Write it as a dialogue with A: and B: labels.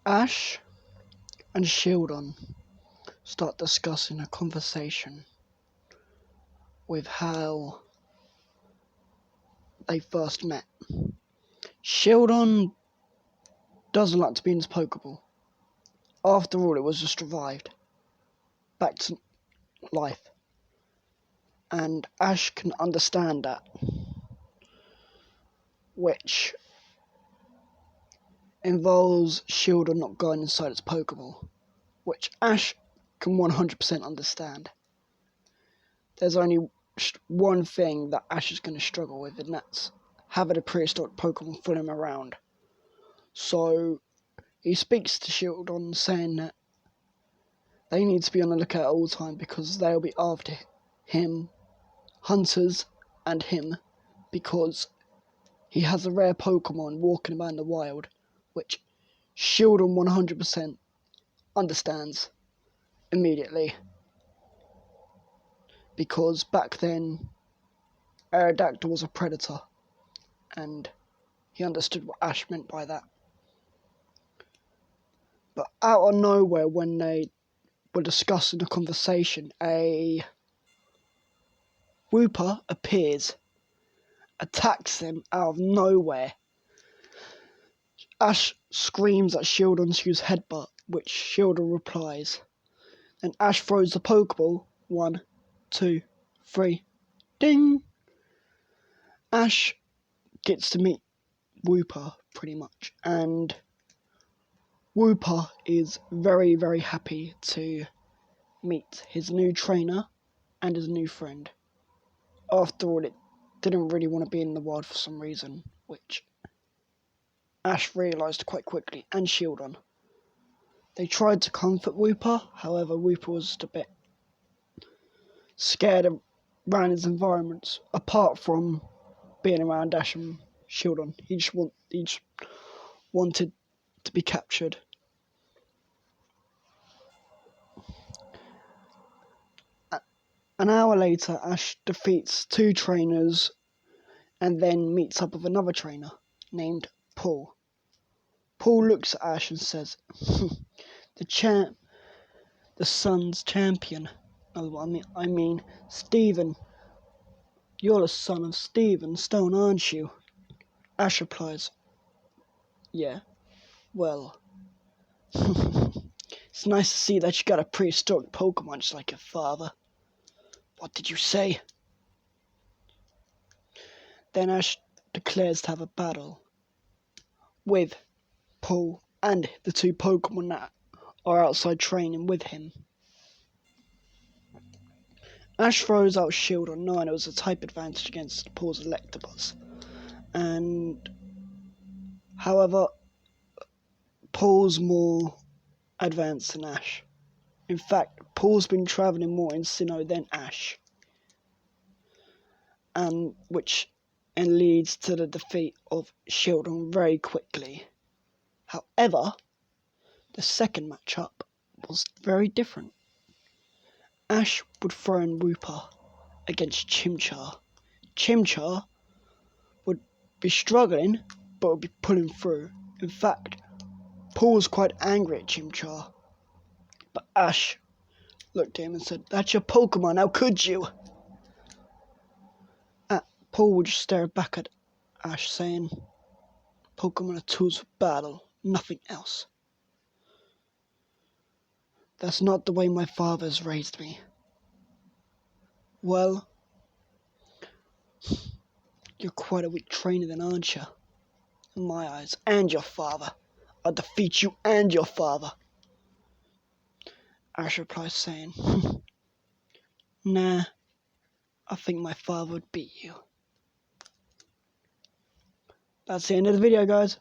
A: Ash and Shieldon start discussing a conversation with how they first met. Shieldon doesn't like to be in his Pokeball. After all, it was just revived back to life. And Ash can understand that, which involves Shieldon not going inside its Pokeball, which Ash can 100% understand. There's only one thing that Ash is going to struggle with, and that's having a prehistoric Pokemon follow him around. So he speaks to Shieldon saying that they need to be on the lookout at all time because they'll be after him, hunters and him, because he has a rare Pokemon walking about in the wild, which Shieldon 100% understands immediately. Because back then, Aerodactyl was a predator, and he understood what Ash meant by that. But out of nowhere, when they were discussing the conversation, a Wooper appears, attacks them out of nowhere. Ash screams at Shieldon to use Headbutt, which Shieldon replies. Then Ash throws the Pokeball. 1, 2, 3, ding! Ash gets to meet Wooper, pretty much, and Wooper is very, very happy to meet his new trainer and his new friend. After all, it didn't really want to be in the wild for some reason, which Ash realised quite quickly, and Shieldon. They tried to comfort Wooper, however Wooper was just a bit scared around his environments, apart from being around Ash and Shieldon. He just wanted to be captured. An hour later, Ash defeats 2 trainers and then meets up with another trainer named Paul. Paul looks at Ash and says, the Sun's champion. I mean, Steven. You're the son of Steven Stone, aren't you? Ash replies, yeah, well, it's nice to see that you got a prehistoric Pokemon just like your father. What did you say? Then Ash declares to have a battle with Paul and the 2 Pokemon that are outside training with him. Ash throws out Shieldon, knowing it was a type advantage against Paul's Electabuzz. And however, Paul's more advanced than Ash. In fact, Paul's been travelling more in Sinnoh than Ash. And leads to the defeat of Shieldon very quickly. However, the second matchup was very different. Ash would throw in Wooper against Chimchar. Chimchar would be struggling, but would be pulling through. In fact, Paul was quite angry at Chimchar. But Ash looked at him and said, "That's your Pokemon, how could you?" Paul would just stare back at Ash, saying, "Pokemon are tools for battle, nothing else. That's not the way my father's raised me." Well, you're quite a weak trainer then, aren't you? In my eyes, and your father. I'll defeat you and your father. Ash replies saying, "Nah, I think my father would beat you." That's the end of the video, guys.